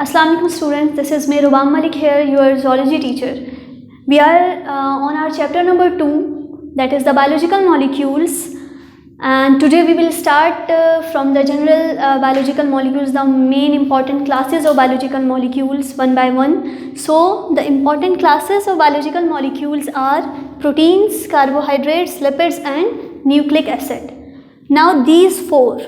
Assalamu alaikum students, this is me Rubam Malik here, your zoology teacher. We are on our chapter number 2, that is the biological molecules, and today we will start from the general biological molecules, the main important classes of biological molecules one by one. So the important classes of biological molecules are proteins, carbohydrates, lipids and nucleic acid. Now these four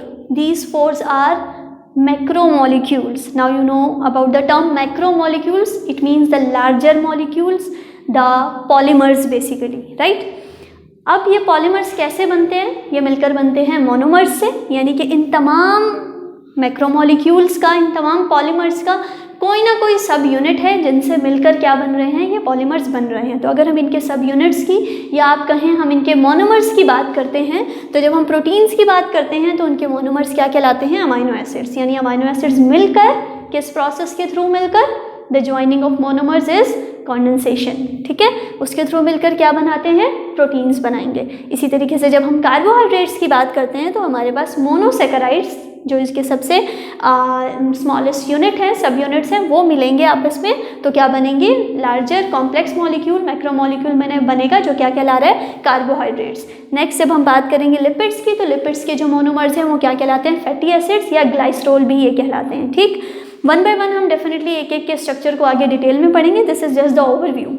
are macromolecules. Now you know about the term macromolecules. It means the larger molecules, the polymers basically, right? अब ये polymers कैसे बनते हैं? ये मिलकर बनते हैं monomers से, यानी कि इन तमाम मैक्रोमोलिक्यूल्स का, इन तमाम पॉलीमर्स का कोई ना कोई सब यूनिट है जिनसे मिलकर क्या बन रहे हैं, ये पॉलीमर्स बन रहे हैं. तो अगर हम इनके सब यूनिट्स की या आप कहें हम इनके मोनोमर्स की बात करते हैं, तो जब हम प्रोटीन्स की बात करते हैं तो उनके मोनोमर्स क्या कहलाते हैं? Amino acids. यानी अमाइनो एसिड्स मिलकर किस प्रोसेस के थ्रू मिलकर? The joining of monomers is condensation. ठीक है, उसके थ्रू मिलकर क्या बनाते हैं? प्रोटीन्स बनाएंगे. इसी तरीके से जब हम कार्बोहाइड्रेट्स की बात करते हैं तो हमारे पास मोनोसेकेराइड्स, जो इसके सबसे स्मॉलेस्ट यूनिट हैं, सब यूनिट्स हैं, वो मिलेंगे आपस में, तो क्या बनेंगे? लार्जर कॉम्प्लेक्स मॉलिक्यूल, मैक्रोमोलिक्यूल बनेगा, जो क्या कहला रहा है? कार्बोहाइड्रेट्स. नेक्स्ट जब हम बात करेंगे लिपिड्स की, तो लिपिड्स के जो मोनोमर्स हैं वो क्या कहलाते हैं? फैटी एसिड्स या ग्लाइसरोल भी ये कहलाते हैं. ठीक, वन बाय वन हम डेफिनेटली एक एक के स्ट्रक्चर को आगे डिटेल में पढ़ेंगे. This is just the overview.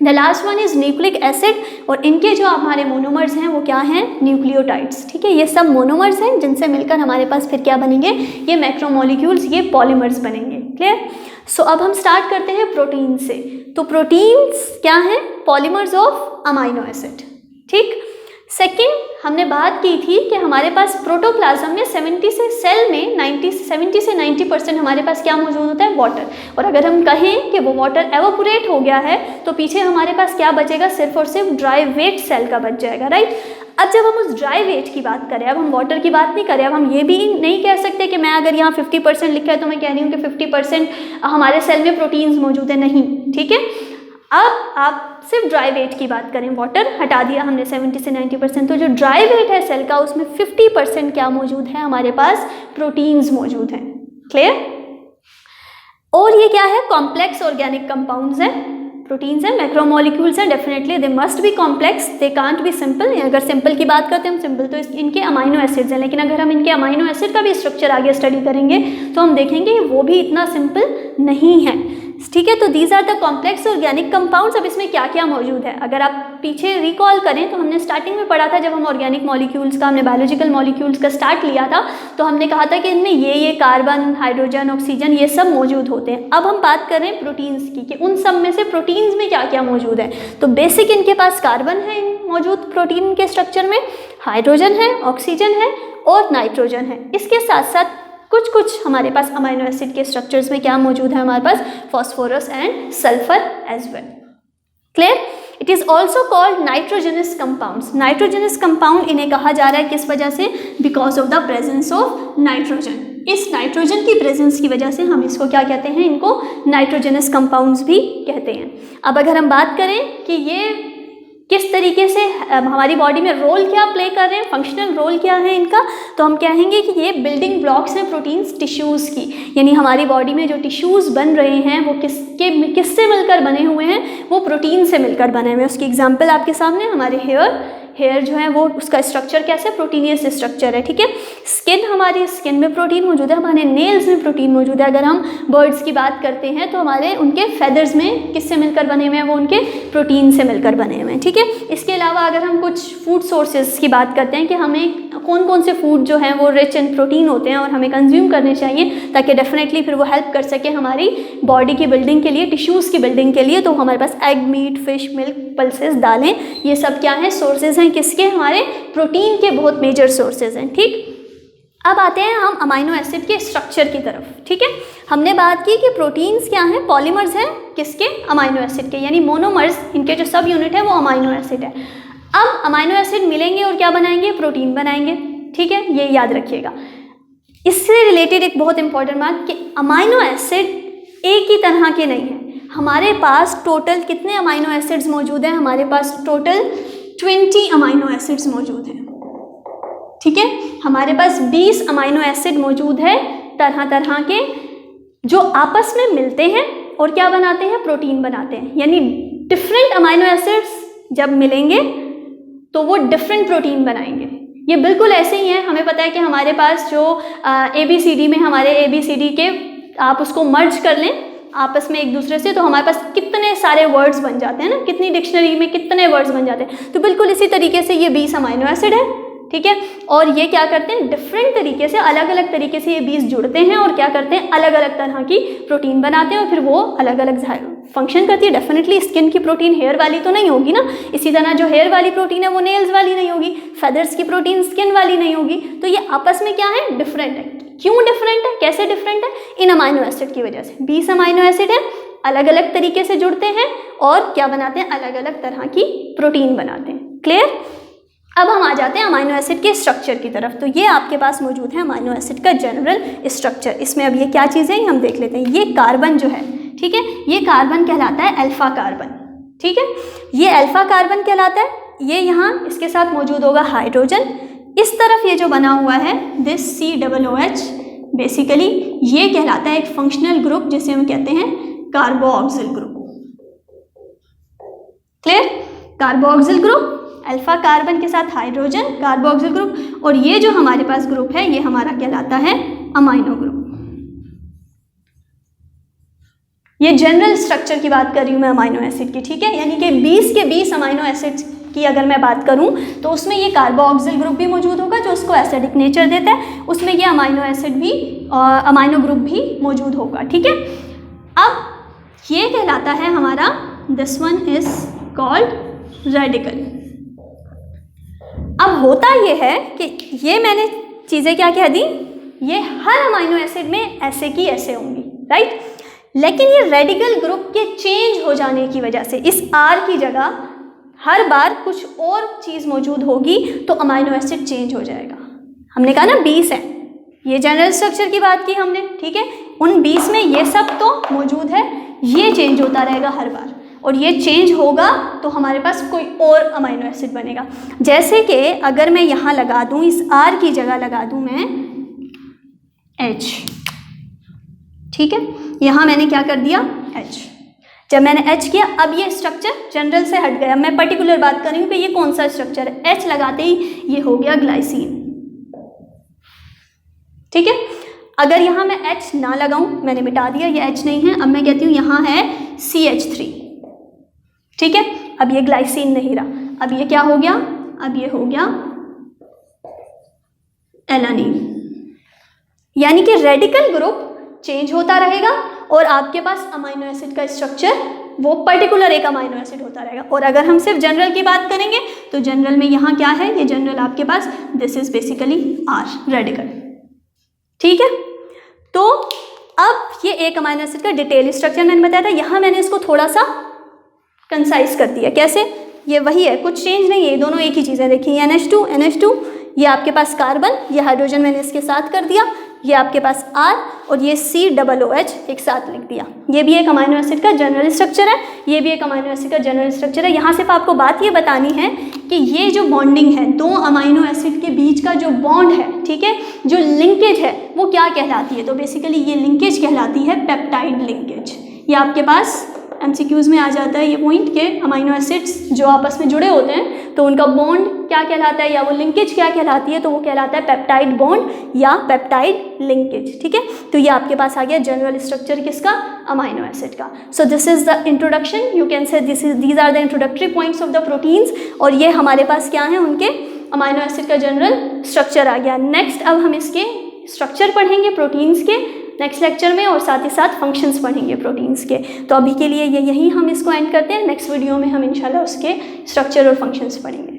The last one is nucleic acid, और इनके जो हमारे मोनोमर्स हैं वो क्या हैं? न्यूक्लियोटाइड्स. ठीक है, ये सब मोनोमर्स हैं जिनसे मिलकर हमारे पास फिर क्या बनेंगे? ये मैक्रोमोलिक्यूल्स, ये पॉलीमर्स बनेंगे. क्लियर? सो अब हम स्टार्ट करते हैं प्रोटीन से. तो प्रोटीन्स क्या हैं? Polymers of amino acid. ठीक, सेकेंड हमने बात की थी कि हमारे पास प्रोटोप्लाज्म में 70 से 90% हमारे पास क्या मौजूद होता है? वाटर. और अगर हम कहें कि वो वाटर एवोपोरेट हो गया है तो पीछे हमारे पास क्या बचेगा? सिर्फ और सिर्फ ड्राई वेट सेल का बच जाएगा. राइट? अब जब हम उस ड्राई वेट की बात करें, अब हम वाटर की बात नहीं करें, अब हम ये भी नहीं कह सकते कि मैं अगर यहाँ 50% लिखा है तो मैं कह रही हूँ कि 50% हमारे सेल में प्रोटीन्स मौजूद है. नहीं. ठीक है, अब आप सिर्फ ड्राई वेट की बात करें, वाटर हटा दिया हमने 70 से 90%, तो जो ड्राई वेट है सेल का उसमें 50% क्या मौजूद है? हमारे पास प्रोटीन्स मौजूद हैं. क्लियर? और ये क्या है? कॉम्प्लेक्स ऑर्गेनिक कंपाउंड्स हैं. प्रोटीन्स हैं, मैक्रोमोलिक्यूल्स हैं, definitely they must be complex, they can't be simple. अगर सिंपल की बात करते हैं हम, सिंपल तो इनके अमाइनो एसिड्स हैं, लेकिन अगर हम इनके अमाइनो एसिड का भी स्ट्रक्चर आगे स्टडी करेंगे तो हम देखेंगे वो भी इतना सिंपल नहीं है. ठीक है, तो these are the complex organic compounds. अब इसमें क्या क्या मौजूद है? अगर आप पीछे रिकॉल करें तो हमने स्टार्टिंग में पढ़ा था, जब हम ऑर्गेनिक मॉलिक्यूल्स का, हमने बायोलॉजिकल मॉलिक्यूल्स का स्टार्ट लिया था, तो हमने कहा था कि इनमें ये कार्बन, हाइड्रोजन, ऑक्सीजन, ये सब मौजूद होते हैं. अब हम बात कर रहे हैं प्रोटीन्स की, कि उन सब में से प्रोटीन्स में क्या क्या मौजूद है. तो बेसिक इनके पास कार्बन है मौजूद प्रोटीन के स्ट्रक्चर में, हाइड्रोजन है, ऑक्सीजन है और नाइट्रोजन है. इसके साथ साथ कुछ हमारे पास अमाइनो एसिड के स्ट्रक्चर्स में क्या मौजूद है? हमारे पास phosphorus and sulphur as well. Clear? It is also called nitrogenous compounds. Nitrogenous compound इन्हें कहा जा रहा है किस वजह से? Because of the presence of nitrogen. इस नाइट्रोजन की प्रेजेंस की वजह से हम इसको क्या कहते हैं? इनको नाइट्रोजनस कंपाउंड्स भी कहते हैं. अब अगर हम बात करें कि ये किस तरीके से हमारी बॉडी में रोल क्या प्ले कर रहे हैं, फंक्शनल रोल क्या है इनका, तो हम कहेंगे कि ये बिल्डिंग ब्लॉक्स हैं प्रोटीन्स टिश्यूज़ की. यानी हमारी बॉडी में जो टिश्यूज़ बन रहे हैं वो किससे मिलकर बने हुए हैं? वो प्रोटीन से मिलकर बने हुए हैं. उसकी एग्जांपल आपके सामने, हमारे हेयर जो है वो, उसका स्ट्रक्चर कैसे? प्रोटीनियस स्ट्रक्चर है. ठीक है, स्किन, हमारी स्किन में प्रोटीन मौजूद है, हमारे नेल्स में प्रोटीन मौजूद है. अगर हम बर्ड्स की बात करते हैं तो हमारे उनके फेदर्स में किससे मिलकर बने हुए हैं? वो उनके प्रोटीन से मिलकर बने हुए हैं. ठीक है, इसके अलावा अगर हम कुछ फूड सोर्सेज की बात करते हैं कि हमें कौन कौन से फूड जो हैं वो रिच इन प्रोटीन होते हैं और हमें कंज्यूम करने चाहिए ताकि डेफिनेटली फिर वो हेल्प कर सके हमारी बॉडी की बिल्डिंग के लिए, टिश्यूज़ की बिल्डिंग के लिए, तो हमारे पास egg, meat, fish, milk, pulses, दालें, ये सब क्या हैं? सोर्सेज हैं. किसके? हमारे प्रोटीन के बहुत मेजर सोर्सेज हैं. ठीक, अब आते हैं हम अमाइनो एसिड के स्ट्रक्चर की तरफ. ठीक है, हमने बात की कि प्रोटीन्स क्या हैं? पॉलीमर्स हैं. किसके? अमाइनो एसिड के, यानी मोनोमर्स, इनके जो सब यूनिट है वो अमाइनो एसिड है. अब अमाइनो एसिड मिलेंगे और क्या बनाएंगे? प्रोटीन बनाएंगे. ठीक है, ये याद रखिएगा. इससे रिलेटेड एक बहुत इंपॉर्टेंट बात कि अमाइनो एसिड एक ही तरह के नहीं है. हमारे पास टोटल कितने अमाइनो एसिड्स मौजूद हैं? हमारे पास टोटल 20 अमाइनो एसिड्स मौजूद हैं. ठीक है, हमारे पास 20 अमाइनो एसिड मौजूद है तरह तरह के, जो आपस में मिलते हैं और क्या बनाते हैं, प्रोटीन बनाते हैं। यानी डिफरेंट अमाइनो एसिड्स जब मिलेंगे तो वो डिफरेंट प्रोटीन बनाएंगे। ये बिल्कुल ऐसे ही है, हमें पता है कि हमारे पास जो ABCD में हमारे ABCD के आप उसको मर्ज कर लें आपस में एक दूसरे से, तो हमारे पास कितने सारे वर्ड्स बन जाते हैं ना, कितनी डिक्शनरी में कितने वर्ड्स बन जाते हैं। तो बिल्कुल इसी तरीके से ये 20 अमाइनो एसिड है, ठीक है। और ये क्या करते हैं, डिफरेंट तरीके से, अलग अलग तरीके से ये 20 जुड़ते हैं और क्या करते हैं, अलग अलग तरह की प्रोटीन बनाते हैं और फिर वो अलग अलग फंक्शन करती है। डेफिनेटली स्किन की प्रोटीन हेयर वाली तो नहीं होगी ना, इसी तरह जो हेयर वाली प्रोटीन है वो नेल्स वाली नहीं होगी, फेदर्स की प्रोटीन स्किन वाली नहीं होगी। तो ये आपस में क्या है, डिफरेंट है। क्यों डिफरेंट है, कैसे डिफरेंट है, इन अमाइनो एसिड की वजह से। 20 अमाइनो एसिड है, अलग अलग तरीके से जुड़ते हैं और क्या बनाते हैं, अलग अलग तरह की प्रोटीन बनाते हैं। क्लियर। अब हम आ जाते हैं अमाइनो एसिड के स्ट्रक्चर की तरफ। तो ये आपके पास मौजूद है अमाइनो एसिड का जनरल स्ट्रक्चर। इसमें अब ये क्या चीज़ है हम देख लेते हैं। ये कार्बन जो है, ठीक है, ये कार्बन कहलाता है अल्फा कार्बन, ठीक है। ये अल्फा कार्बन कहलाता है। ये यहाँ इसके साथ मौजूद होगा हाइड्रोजन। इस तरफ ये जो बना हुआ है दिस COOH, बेसिकली ये कहलाता है एक फंक्शनल ग्रुप जिसे हम कहते हैं carboxyl group. Clear. Carboxyl group, alpha carbon के साथ हाइड्रोजन, कार्बोक्सिल ग्रुप। और ये जो हमारे पास ग्रुप है ये हमारा कहलाता है अमाइनो ग्रुप। ये जनरल स्ट्रक्चर की बात कर रही हूँ मैं अमाइनो एसिड की, ठीक है। यानी कि 20 के 20 अमाइनो एसिड्स की अगर मैं बात करूँ तो उसमें ये कार्बोक्सिल ग्रुप भी मौजूद होगा जो उसको एसिडिक नेचर देता है, उसमें ये अमाइनो एसिड भी अमाइनो ग्रुप भी मौजूद होगा, ठीक है। अब ये कहलाता है हमारा, this one is called radical. अब होता ये है कि ये मैंने चीज़ें क्या कह दी, ये हर अमाइनो एसिड में ऐसे की ऐसे होंगी, राइट। लेकिन ये रेडिकल ग्रुप के चेंज हो जाने की वजह से इस R की जगह हर बार कुछ और चीज़ मौजूद होगी तो अमाइनो एसिड चेंज हो जाएगा। हमने कहा ना 20 है, ये जनरल स्ट्रक्चर की बात की हमने, ठीक है। उन 20 में ये सब तो मौजूद है, ये चेंज होता रहेगा हर बार और ये चेंज होगा तो हमारे पास कोई और अमाइनो एसिड बनेगा। जैसे कि अगर मैं यहाँ लगा दूँ, इस R की जगह लगा दूँ मैं H, ठीक है। यहाँ मैंने क्या कर दिया, H। जब मैंने H किया, अब ये स्ट्रक्चर जनरल से हट गया। मैं पर्टिकुलर बात कर रही हूँ कि ये कौन सा स्ट्रक्चर है। H लगाते ही ये हो गया ग्लाइसिन, ठीक है। अगर यहाँ मैं H ना लगाऊं, मैंने मिटा दिया, ये H नहीं है, अब मैं कहती हूँ यहाँ है CH3, ठीक है। अब ये ग्लाइसिन नहीं रहा, अब ये क्या हो गया, अब ये हो गया एलानिन। यानी कि रेडिकल ग्रुप चेंज होता रहेगा और आपके पास अमाइनो एसिड का स्ट्रक्चर वो पर्टिकुलर एक अमाइनो एसिड होता रहेगा। और अगर हम सिर्फ जनरल की बात करेंगे तो जनरल में यहाँ क्या है, ये जनरल आपके पास this is basically R, radical, ठीक है। तो अब ये एक अमाइनो एसिड का डिटेल स्ट्रक्चर मैंने बताया था, यहाँ मैंने इसको थोड़ा सा कंसाइज कर दिया। कैसे, ये वही है, कुछ चेंज नहीं है, ये दोनों एक ही चीज़ें। देखिए NH2, ये आपके पास कार्बन, ये हाइड्रोजन मैंने इसके साथ कर दिया, ये आपके पास R और ये COOH एक साथ लिख दिया। ये भी एक अमाइनो एसिड का जनरल स्ट्रक्चर है, ये भी एक अमाइनो एसिड का जनरल स्ट्रक्चर है। यहाँ सिर्फ आपको बात ये बतानी है कि ये जो बॉन्डिंग है, दो अमाइनो एसिड के बीच का जो बॉन्ड है, ठीक है, जो लिंकेज है वो क्या कहलाती है। तो बेसिकली ये लिंकेज कहलाती है पेप्टाइड लिंकेज। ये आपके पास MCQs में आ जाता है ये पॉइंट के अमाइनो एसिड्स जो आपस में जुड़े होते हैं तो उनका बॉन्ड क्या कहलाता है या वो लिंकेज क्या कहलाती है, तो वो कहलाता है पेप्टाइड बॉन्ड या पेप्टाइड लिंकेज, ठीक है। तो ये आपके पास आ गया जनरल स्ट्रक्चर किसका, अमाइनो एसिड का। So this is the introduction, you can say these are the introductory points of the proteins. और ये हमारे पास क्या है, उनके अमाइनो एसिड का जनरल स्ट्रक्चर आ गया। नेक्स्ट अब हम इसके स्ट्रक्चर पढ़ेंगे प्रोटीन्स के नेक्स्ट लेक्चर में और साथ ही साथ फंक्शंस पढ़ेंगे प्रोटीन्स के। तो अभी के लिए यही हम इसको एंड करते हैं। नेक्स्ट वीडियो में हम इंशाल्लाह उसके स्ट्रक्चर और फंक्शंस पढ़ेंगे।